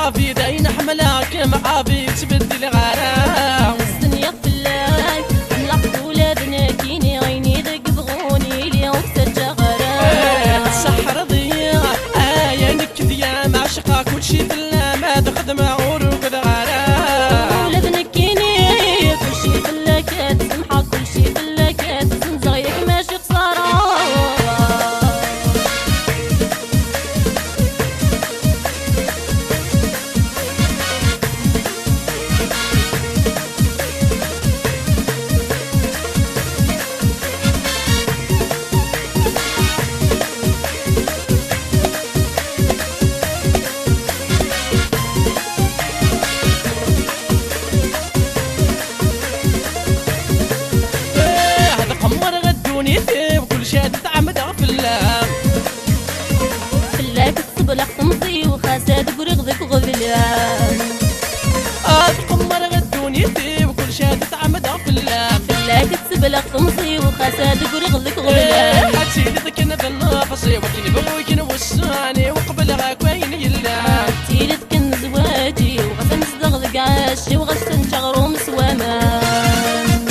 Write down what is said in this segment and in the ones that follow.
معافي داين حملاك معافي تبدل غرام الدنيا فلاك نلقط ولادنا كيني غيني ذاك بغوني لي وقت غرام السحر ضيع يا نكذيا معشقة كلشي فلا ما تخدم عروق غرام ولادنا كيني كلشي فلاكات سمحة كلشي فلاكات زنزغيك ماشي خسارة وكل شاد تعمد غفلام فلاك تصبلق تمطي وخاساد قريغ غفلام قمر غدوني وكل شاد تعمد غفلام فلاك تصبلق تمطي وخاساد قريغ غفلام حسيت ذكنا بالنفسي وكن بوكن وساني وقبل غاك وين يلا تيلت كن زواجي وغسن صدغ عاشي وغسن شغرو مسوامان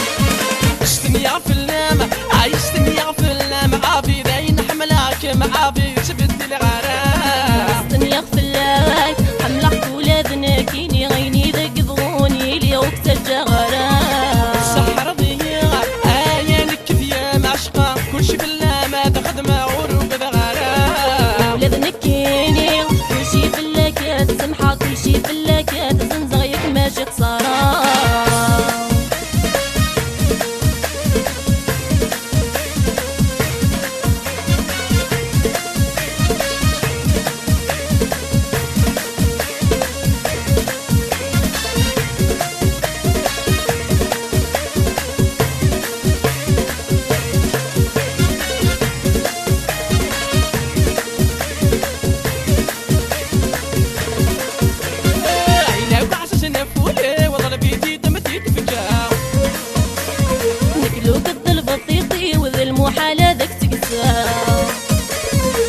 اشتني غفلام عايشتني غفلام عافي داين حملاك معافي تبدل غرام الدنيا فلاك حملق ولادنا كيني غيني ذاك بغوني لي وقت الجغرام السحر ضيع يا نكذيا معشقة كلشي فلا ما تخدم عروق غرام ولادنا كيني كلشي فلاكات سمحة كلشي فلاكات زنزغيك ماشي خسارة المحالة ذاك تقسى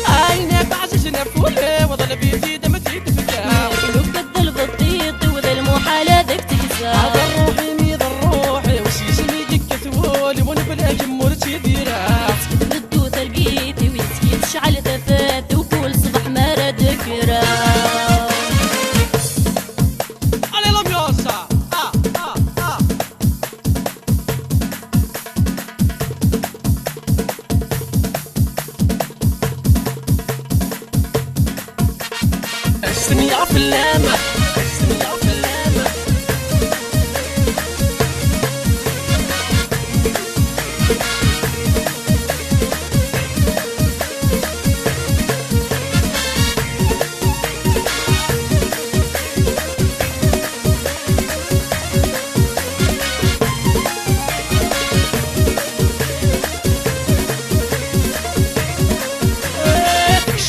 عينك عششنا فولي وظل بيدي دمتي تفكا لو قد البطيط وذا المحالة ذاك تقسى هذا الروحي ميض الروحي وسيسني دكة ثولي ونبلا جمورتي ديرا بدو تلقيتي ويسكي تشعل ثفات وكل صبح ما راد ذكرى علي لميوسا استني فلامة استني فلامة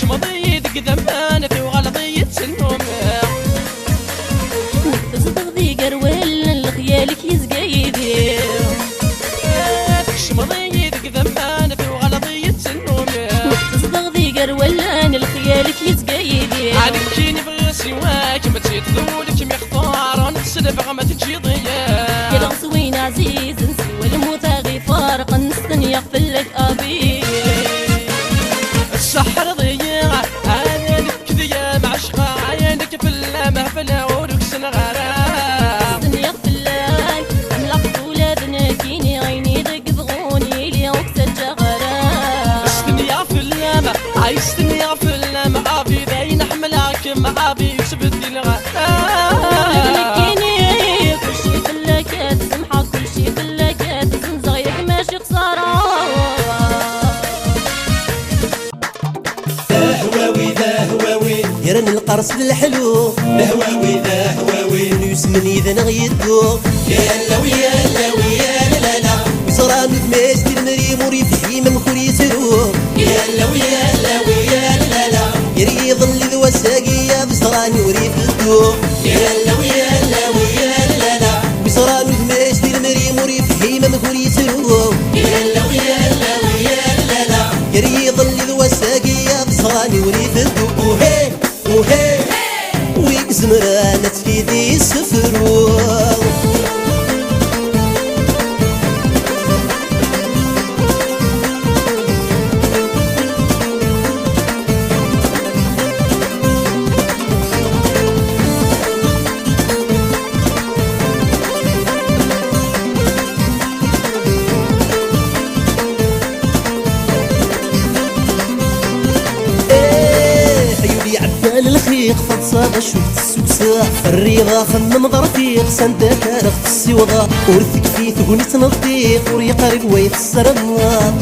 شمضي دق ذمان في وغلطية النوم خيالك يزقايدي شمضي دق ذمان في وغلطية النوم تصدق ذي قرولان الخيالك يزقايدي عادي تجيني بغي سواك ما تزيد ذولك مختار نتسلف ما تجي ضياك يا لغسوين عزيز نسوى الموتى فارق نستني يغفلك أبي السحر ضيع عينك كذيا معشقة عينك فلا مهفلة عورك سنغرام الدنيا فلاك عملقت ولادنا كيني غيني ذاك بغوني لي وقت الجغرام الدنيا فلامة عايش الدنيا فلامة عافي داين حملاك معافي تبدل غرام كيني كلشي فلاكات سمحة كلشي فلاكات زنزغيك ماشي خسارة يرن القرص الحلو هواوي ذا هواوي يسمني ذا نغيدو يا لا ويا لا ويا لا لا وصران تماس المريم وريفي من خوري سرو يا لا ويا لا ويا لا لا يري ظل ذو الساقية بصراني وريف الدو يا لا ويا لا ويا لا لا وصران تماس المريم وريفي من خوري سرو يا لا ويا لا ويا لا لا يري ظل ذو الساقية بصراني وريف الدو وهي وهي ويكس زمرانة تفيدي سفرو الخيق فتصاب شوف السوسة الريضة خمم ضرفيق سندك رفت السوضة ورثك في ثقنيت نضيق وريقرب ويت السرما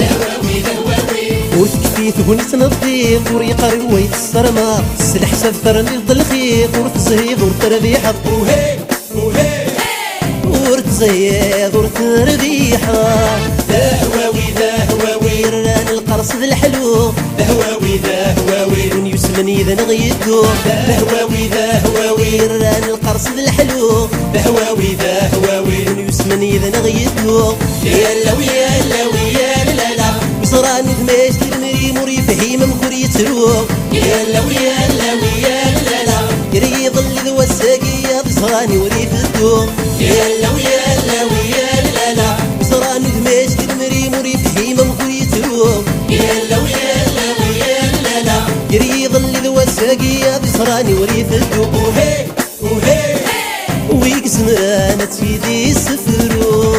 ورثك في ثقنيت نضيق وريقرب ويت السرما السلح سفر نض الخيق ورث زهيض ورتربيحة وهي ورث زهيض ورتربيحة ذهواوي ران القرص ذا الحلو ذهواوي من يسمني إذا نغيدو ذهواوي ران القرص ذا الحلو ذهواوي من يسمني إذا نغيدو يا لا وصراني دماش المريم وريفهي ممكن يتروق يا لا يري يظل ذو الساقية بصراني وريف الدوق يا لا وصراني دماش المريم وريفهي ممكن يتروق يا لا يري يظل ذو الساقية بصراني وريف الدوق وهي ويقسم انا تفيدي السفرو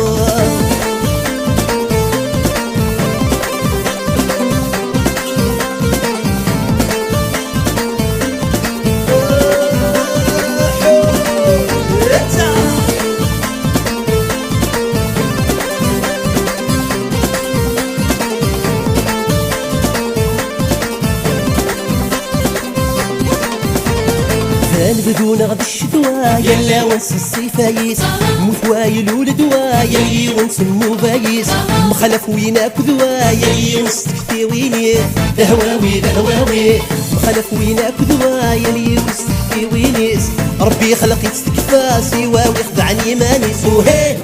بدون غد الشتوى يلا ونس الصيفايس مثوايل ولدوا يلي ونسمو بايس مخلف ويناك ذوا يلي ونستكفي ويني ذهواوي مخلف ويناك ذوا يلي ونستكفي وينيس ربي خلق يستكفى سواوي خدعني مانيس وهي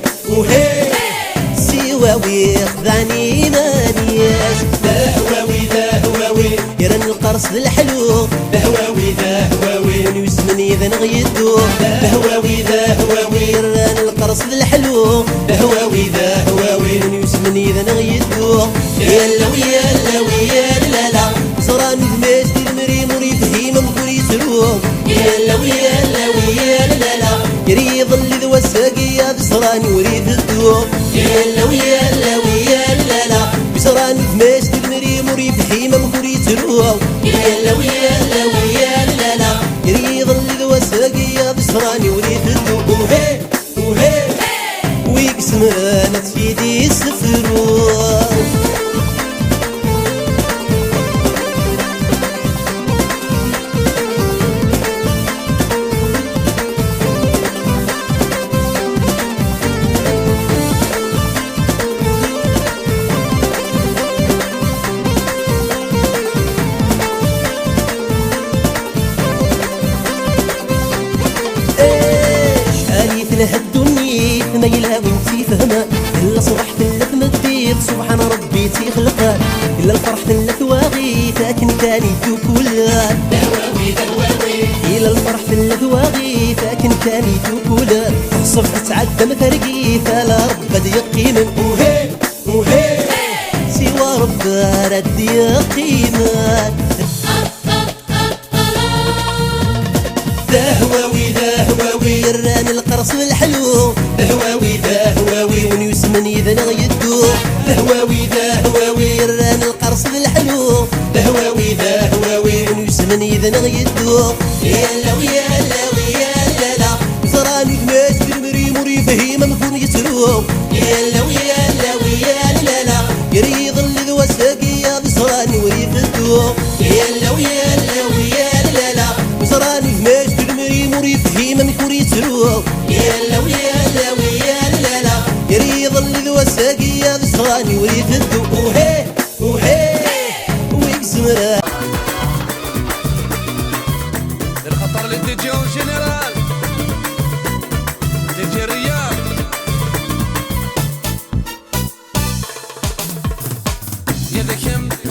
سواوي خدعني مانيس ذهواوي يرن القرص الحلو ذهواوي يسمني إذا نغيدو ذهواوي ران القرص الحلو ذهواوي يسمني إذا نغيدو يا لا صراني دماش المريم وريفهي ممكن يتروق يا لا يري يظل ذو الساقية بصراني وريف الدوق يا لا بصراني دماش المريم وريفهي ممكن يتروق يا لا يري يظل ذو الساقية بصراني وريف الدوق وهي ويقسم انا تفيدي السفرو هالدنيا ثميلها وانتي فهمة إلا صبح ثلاث مديت سبحان ربي تخلقها إلا الفرح ثلاث واغي فاكن كاني توكولا إلا الفرح ثلاث واغي فاكن كاني توكولا صبح تعدى مفرقي فلا رب يقيم وهي سوى رب رد يقيم ذهواوي ران القرص الحلو ذهواوي ونيسمني إذا نغيدو ذهواوي ران القرص الحلو ذهواوي ونيسمني إذا نغيدو يا لا صراني دماش بالمريم وريفهي ممكن يتروق يا لا يري يظل ذو الساقية بصراني وريف الدوق يا لا وصراني دماش بالمريم وريفهي ممكن يتروق يا لا يري يظل ذو الساقية بصراني وريف الدوق وهي ويقسم الخطر اللي تجي جنرال تجي الرياض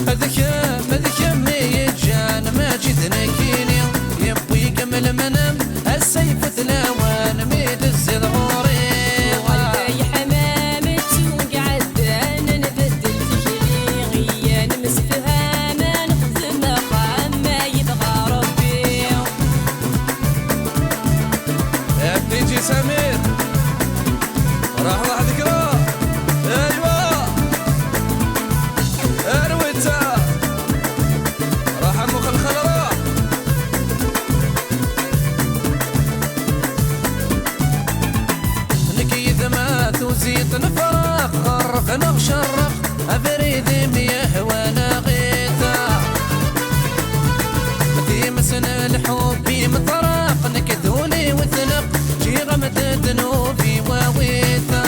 هذا كم يجان ما جدنا كيني يبوي يكمل منام حاجي سمير راح وحدك راح ايوا ارويتا راح المخلخل راح نكي ذمات وزيت نفرق غرق نغشرق افريدي مياه وانا غيتا مسن الحب مطرق نكدولي وثنق جي غمد ذنوبي وويتا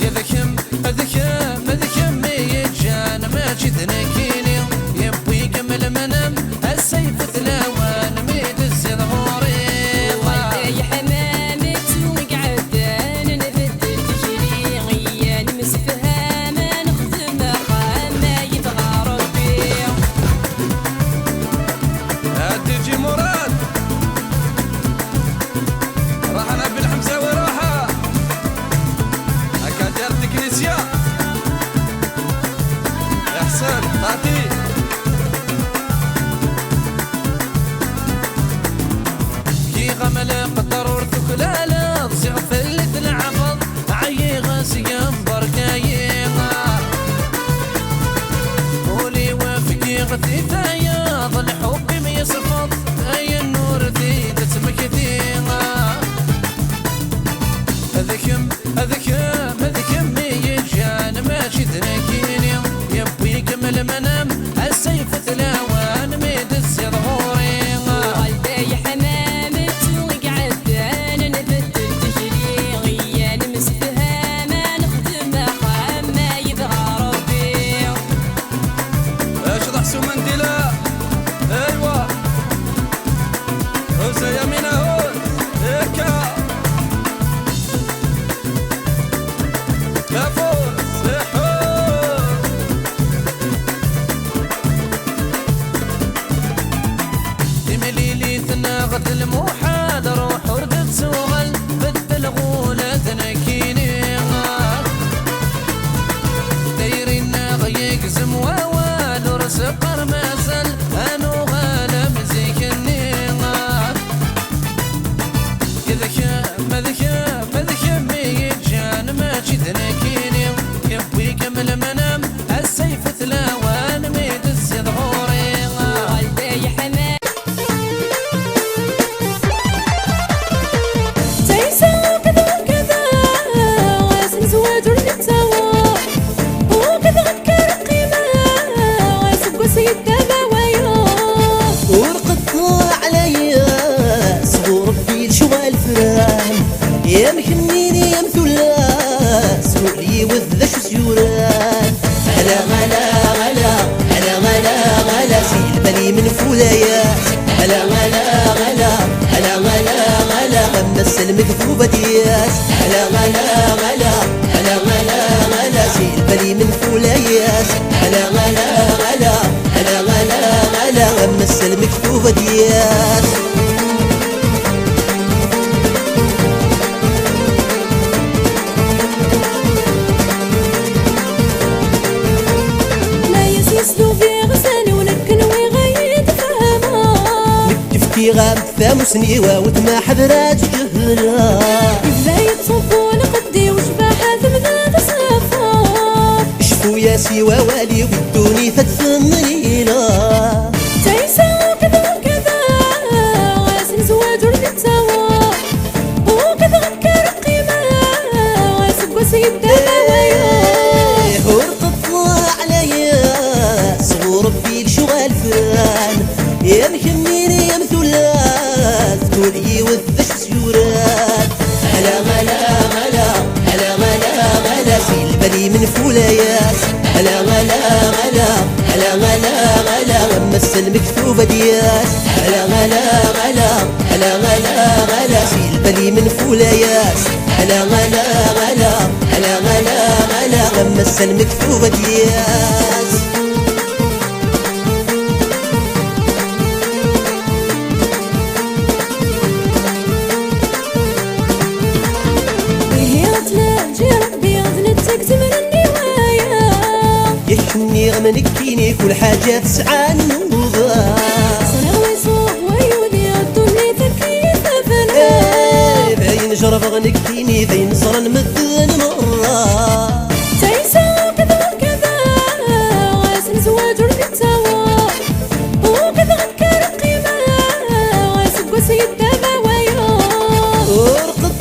يا ذكم ذكم ذكم يجان ما جذنكيني يبوي كمل منم السيف ثلاوان ميد الزيض غوريضا يا حمامة وقعدان نبدل تجري غيان مسفهام نخدم ما يبغى ربي تجي مراد راح انا بالحمزه وراحه هكا دارت كنيسيا احسن طاطي كي غمل قدر ورثك لا لا تصيغ فلت العفض عي غاسيا بركايغا ولي وافقي غثي ثايض الحب ما يصفض اي النور ذي تتمكثيغا اذكم اذكم اذكم يجان ما شدنكيني يبوي كمل منام السيف ثلاوان ميد الزيض غوريغا يا حمامة وقعدان نبدل تجري غيان مسفهام نخدم ما يبغى ربي اشرح سو منديلا ايوا هوسا يمين هوس هيكا يا فوز تملي لي تناغد الموحد روح وردت سوغل بدل غولة تنكيني دايرين غيقزم ووال ورسقر مازل انو غالم زيكني ذكم يجان ما جذنكيني يبوي كمل منام السيف ثلاوان ميد الزيض غوريغا يا حمامة يا مكنيني يا مثلاث سوري وذا شو سيوران هلا غلا غلا هلا غلا غلا سيل بالي من فولايات هلا غلا غلا هلا غلا غلا غمنا السلم كذوبة دياس هلا غلا غلا هلا غلا غلا سيل بالي من فولايات هلا غلا غلا هلا غلا غلا غمنا السلم كذوبة دياس في غام ثاموسني وتما حضرات جهلا بداية صبون قدي وشباحة ثمنا تصفى شفو يا سوى والي ودوني فتثمنينا تعيسى وكذا وكذا غاسن زواج ورثتها وكذا غنكر قيمة غاسب وسيد دوايا ورطط عليا صغور بيك شغال فران يا مكميني يا مثلاث تولي وذش سيورات هلا غلا غلا هلا غلا غلا سيل بالي من فولايات هلا غلا غلا هلا غلا غلا غمس المكتوبة ديات هلا غلا غلا هلا غلا غلا سيل بالي من فولايات هلا غلا غلا هلا غلا غلا غمس المكتوبة ديات يشني غمنكيني كل حاجة تسعى النوضة صنع ويصوب ويولي الدنيا تكيف فنا جرب غنكتيني ذين صرا نمدن مرة تيسا كذا كذا غاسن زواج ورثاوى وكذا غنكر قيمة غاسن قوسي الدباوية ورقد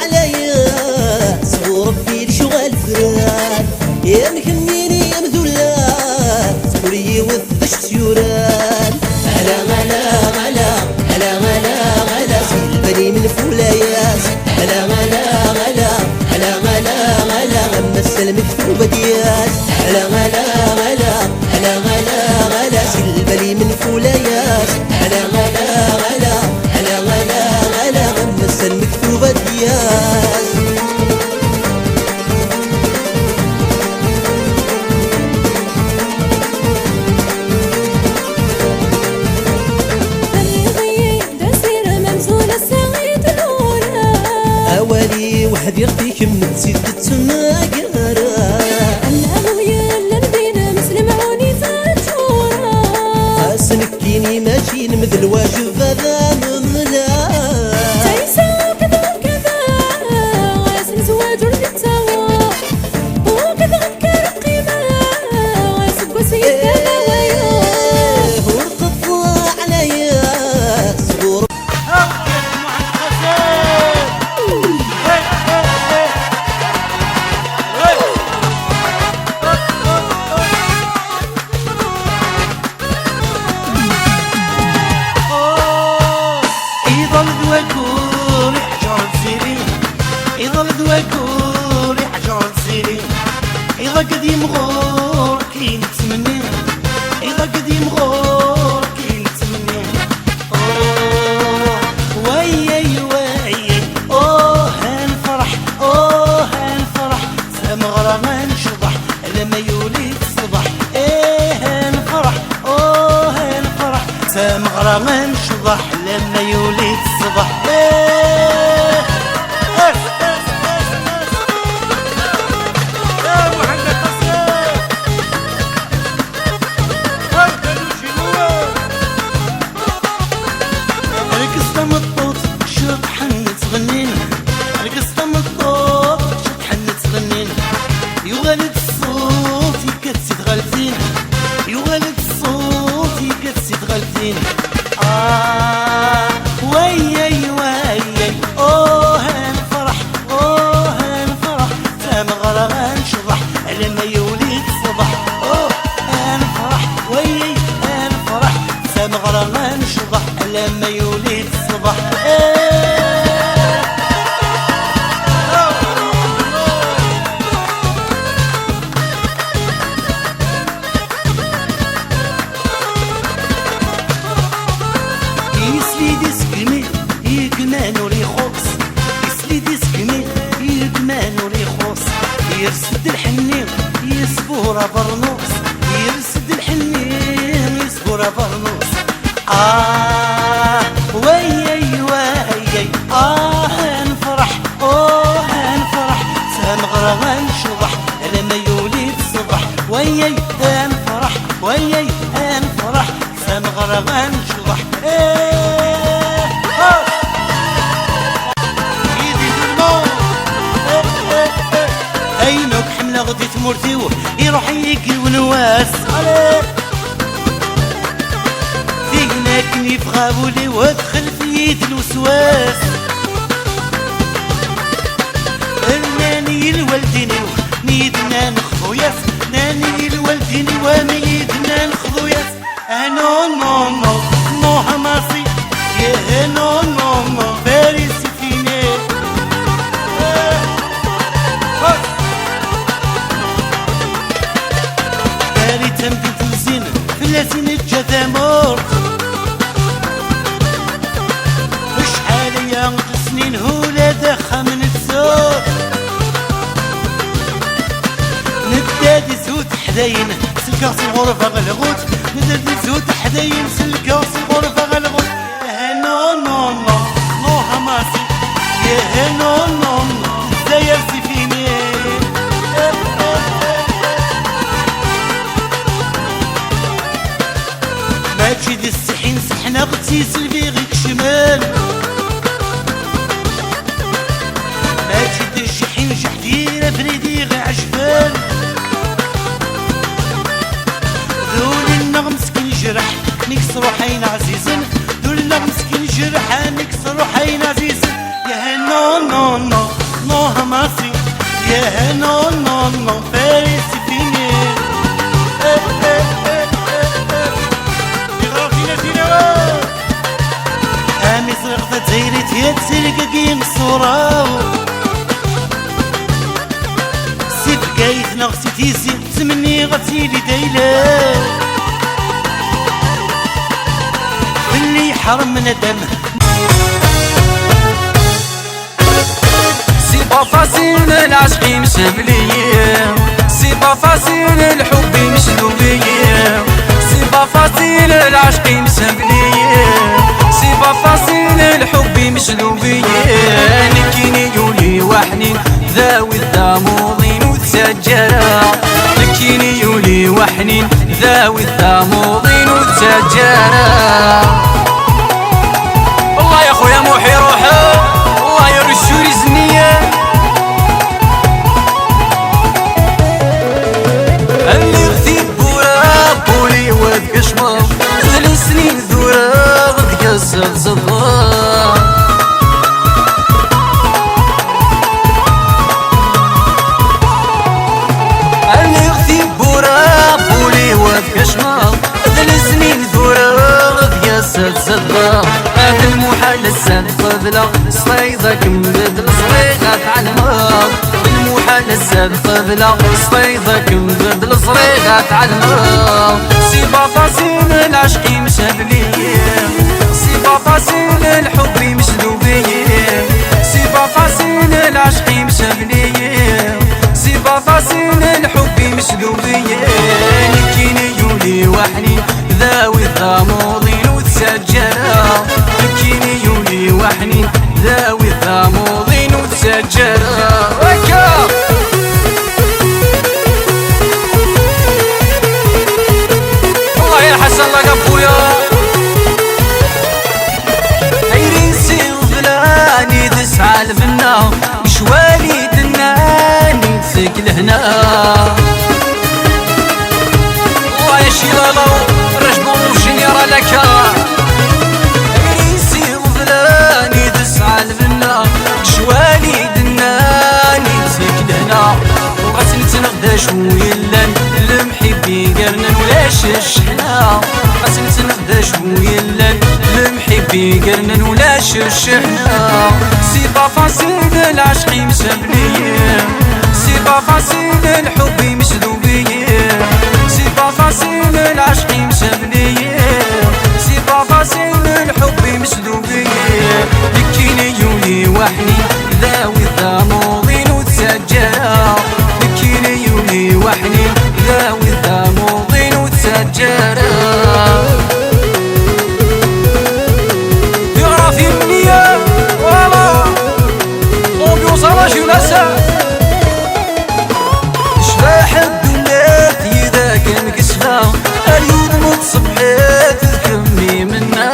عليا صغور ربي لشغال فراد يا مكنيني يا مذولات سوري وذش سيوران غلا غلا غلا غلا غلا غلا سلبني من فولاياس غلا غلا غلا غلا غلا غلا غمس المكتوبة دياس غلا غلا غلا غلا غلا غلا سلبني من فولاياس غلا غلا غلا غلا غلا غلا غمس المكتوبة دياس واحد يعطيك من تزيد تتماقرا الله يلا نبينا مسلم عوني فاتورا خاسنكيني ماشي نمذ الواجب هذا مملا تيسا كذا كذا غاسن زواج ورثاوى وكذا غنكر قيمة غاسن قوسي الدباوية ورقد عليا صغور إذا قديم غور كاين تمني إذا قديم غور كاين تمني وياي وياي هالفرح هالفرح سمغرة ما نشبح لما يولي الصبح هالفرح هالفرح سمغرة ما نشبح لما يولي الصبح وياي وياي هالفرح هالفرح سمغرة غنشبح لما يولي الصبح هالفرح وياي هالفرح سمغرة غنشبح لما يولي الصبح يرسد الحنين يصبر برنوس يرسد الحنين يصبر برنوس وياي وياي هنفرح هنفرح سمغرة غنشبح لما يولي الصبح وياي هنفرح وياي هنفرح سمغرة غنشبح عينك حملة غدي تمرتيو يروح يجي ونواس فينا كني بغابولي وادخل في يد الوسواس ناني الوالديني نيدنا نخذو ياس ناني الوالديني ونيدنا نخذو ياس نو نو نو نو هماسي يا نو نو نو باريس فيني تمدي تنزين فلاتين الجذامور وشحال يا سنين هولا داخا من الزور ندادي زود حداين سلكاس الغرفة غلغوت ندادي زود حداين سلكاس الغرفة غلغوت نو نو نو نو هماسي يا نو نو نو زاير سيفيني ماشي دي السحين سحنا غتيس البيغيك شمال نو نو نو نو هماسي يا نو نو نو فارس فيني امي صرخت تزيرت يا تسلك قيم صوراو سيف قايت نغسي تيسي تمني غسيلي دايلة اللي حرم من الدم سي با فاسيل العشق مسبلية سي با فاسيل الحب مسلوبية سي با فاسيل العشق مسبلية سي با فاسيل الحب مسلوبية نكيني يولي وحنين ذاوي الداموضين وتسجرا نكيني يولي وحنين ذاوي الداموضين وتسجرا والله يا خويا موحي روحه والله يا رشوري زنيه اللي غثيب بورا بولي واد كشمر ذل سنين ذورا غد كسر زغار اللي غثيب بورا بولي واد كشمر ذل سنين ذورا غد كسر زغار هذا المحال السنة قبله صيدك مبدل صريغة عالمار المحال السنة قبله صيدك مبدل صريغة عالمار سي با فاسيل العشق مسبلية سي با فاسيل الحب مسلوبية سي با فاسيل العشق مسبلية سي با فاسيل الحب مسلوبية نكيني يولي وحنين ذاوي الضاموضين وتسجرا نكيني يولي وحنين ذاوي الضاموضين وتسجرا والله يا حسن لك ابويا عيرين سير فلاني تسعى الفنا مش والد الناني تسكل هنا والله يا شيلالو رجبو جنيرا لك عيرين سير فلاني تسعى الفنا مش والد الناني تسكل هنا وغسل تنغدا شوية اللان المحبين قرنا ولاش الشحنة غسل تنغدا شوية اللان المحبين قرنا ولاش الشحنة سي با فاسيل العشق مسبلية سي با فاسيل الحب مسلوبية سي با فاسيل العشق مسبلية سي با فاسيل الحب مسلوبية نكيني يولي وحني ذاوي الضاموضين وتسجرا نكيني يولي وحني ذاوي الضاموضين وتسجرا يغرى في النية والله أوبيوس راجي ونسا شباح الدولات إذا كان كسفا اليوم متصبحات تكمي منا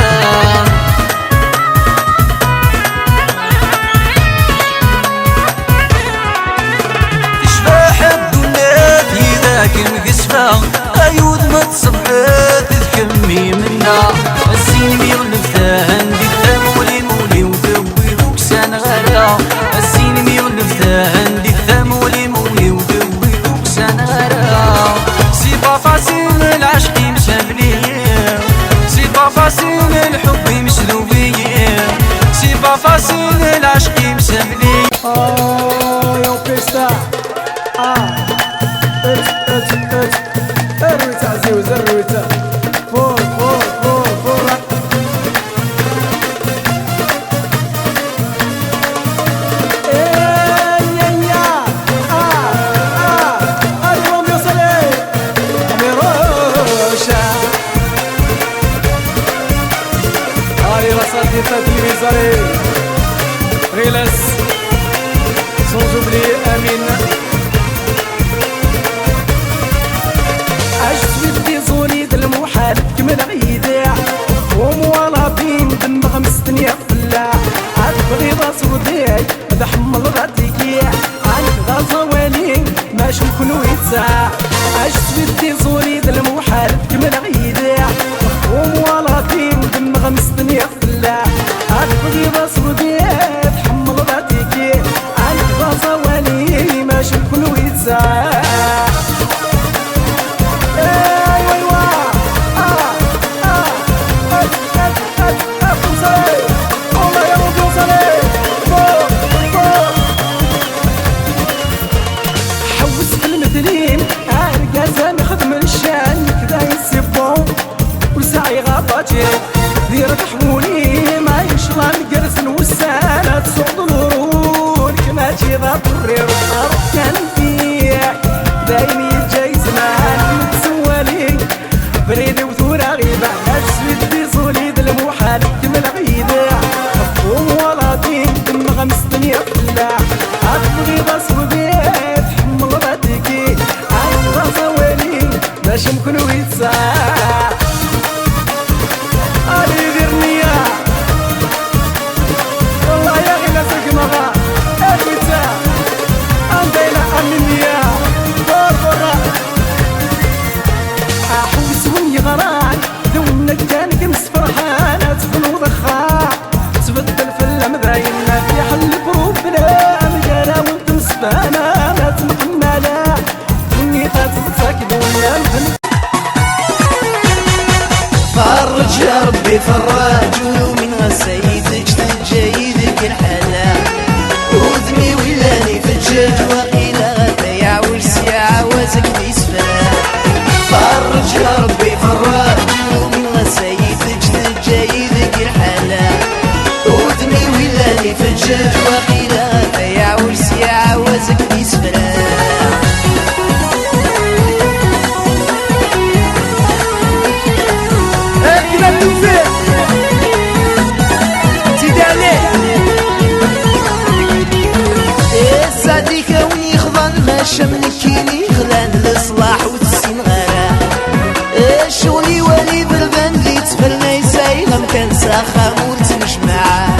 أيود ما تصبحت تكمي منا الزين بيغلب ثاهن دي الثمولي مولي وذوي ذوك سان غالا الزين بيغلب ثاهن دي الثمولي مولي وذوي ذوك سان غالا سي با فاسيل العشق مسبلية سي با فاسيل الحب مسلوبية سي با فاسيل العشق مسبلية يا بيستا الرويتا عزيز الرويتا فور فور فور فور اليوم يوصلي ميروشا هاي رصدي تلفزيوني ريلاس سونزوبلي امين عشت بدي زوني المحال كمل غيداع وموالابين دمغ مستنيا فلاع عاد بغيضة سوداي بدا حمل غاديكيع عاد غازا والين ماش نكونو يتساع عشت بدي زوني المحال كمل غيداع وموالابين دمغ مستنيا فلاع عاد بغيضة سوداي حمل غاديكيع صبري كان فيك دايم يجي زمان متسوالي بريدي وثورة غيبة أسود في صوليد المحال كمل غيدة مفهوم ولا دين دم غمس دنيا فلاح أبغي بصبي تحمل ردكي أبغى صوالي باش ممكن ويتساع علي غير نية والله يا غي ناسك مغا أبوتا عندنا أمنية برا أحوس ويغران دونا كانك نس فرحانة تفن وضخاع تبدل في المذاينة في حل بروبلا مجانا وانت نصفانا ما تمحملة دنيا تتساك دنيا الفن فرج يا ربي فرج ومن غسيدك تجيدك الحلا وذمي ولاني في الجد وقيل غدا يعوج سياعة وزك بيسفلا فرج يا ربي فرج ومن غسيدك تجيدك الحلا وذمي ولاني في الجد وقيل غدا يعوج سياعة وزك بيسفلا سعدي كوني خضان ما شملكيني خلان الإصلاح وتسين غرا شغلي ولي بالبان اللي تفلنا يسايغم كان ساخا مورتمش معاه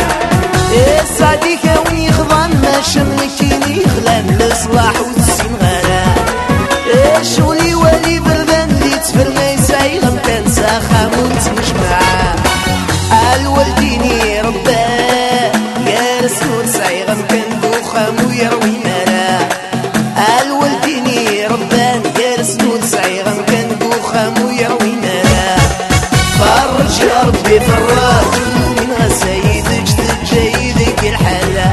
سعدي كوني خضان ما شملكيني خلان الإصلاح وتسين غرا شغلي ولي بالبان اللي تفلنا يسايغم كان ساخا مورتمش معاه الوالديني رباه يا رسول سايغم كان دوخام ويروي مالا الوالديني ربان يا رسول سايغم كان دوخام ويروي مالا فرج يا ربي فرج من غسايدك تجيدك الحلا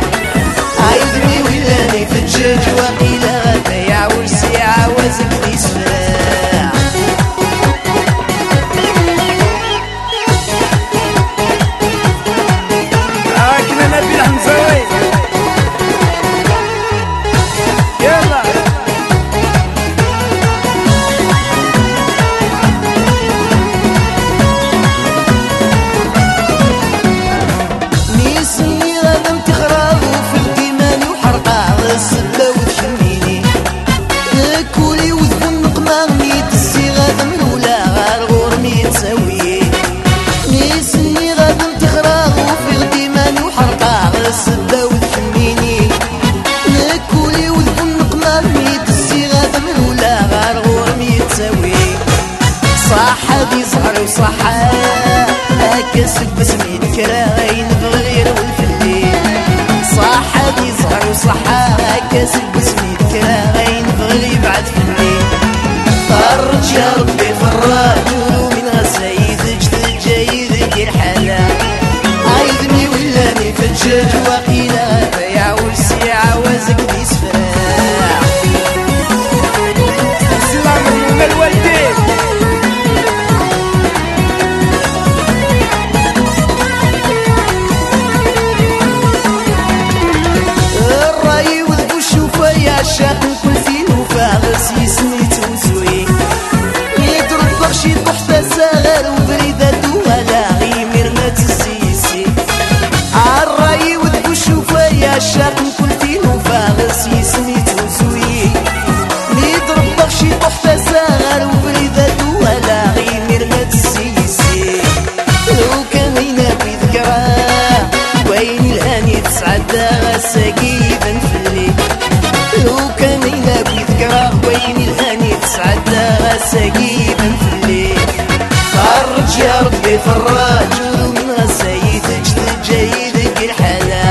عايدني ولاني في الجج وقيل غدا يعوج سياعة وزك بيسفلا صاحبي صغر وصحا كسب بسمي الكراين بغير والفلين صاحبي صغر وصحا كسب بسمي الكراين بغير بعد فلين فرج يا ربي فرج من غسايدك تجيدك الحلا عايدني ولاني في الجج وقيل غدا يعوج سياعة وزك بيسفراع السلام من الوالدين عشاق كل فين وفارس يسميت وزوي يضرب بغشي بحثة ساغر وبريدة ولا غيمير ما تسيسي عالراي وذبو شوفا عشاق كل فين وفارس يسميت وزوي يضرب بغشي بحثة ساغر وبريدة ولا غيمير ما تسيسي لو كان ينبي ذكراه وين الهاني تسعد غساقيبا في الليل لو كان ينبي ذكراه وين الهاني تسعد غساقيبا في الليل فرج يا ربي فرج من غسايدك تجيدك الحلا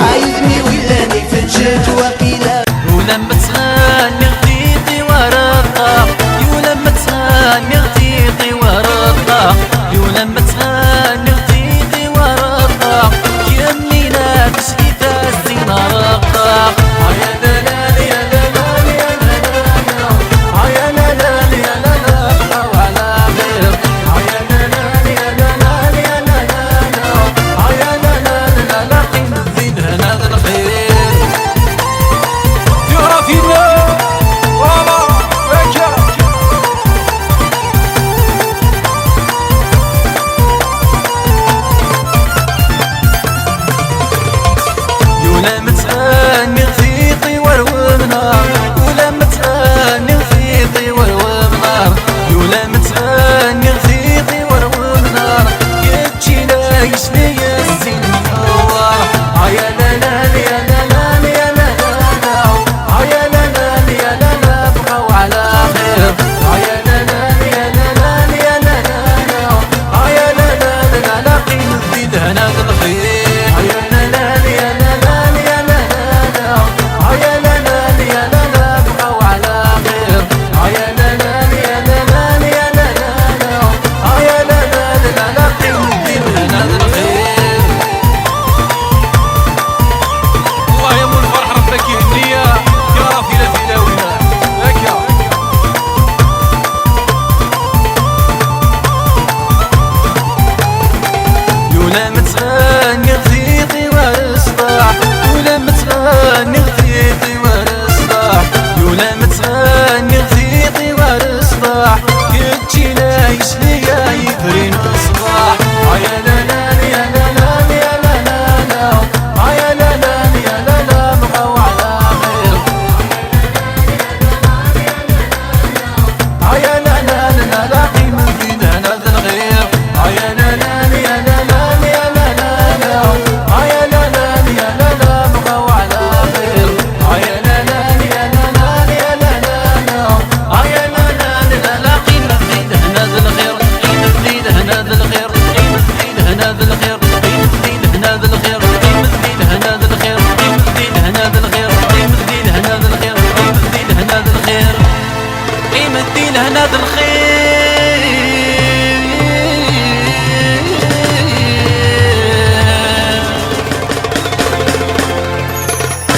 عايدني ولاني في الجج وقيلا ولما تغني غديتي ورقة ولما تغني غديتي ورقة ولما تغني غديتي ورقة يمينا تشكيتا الزينة رقة ولا متغير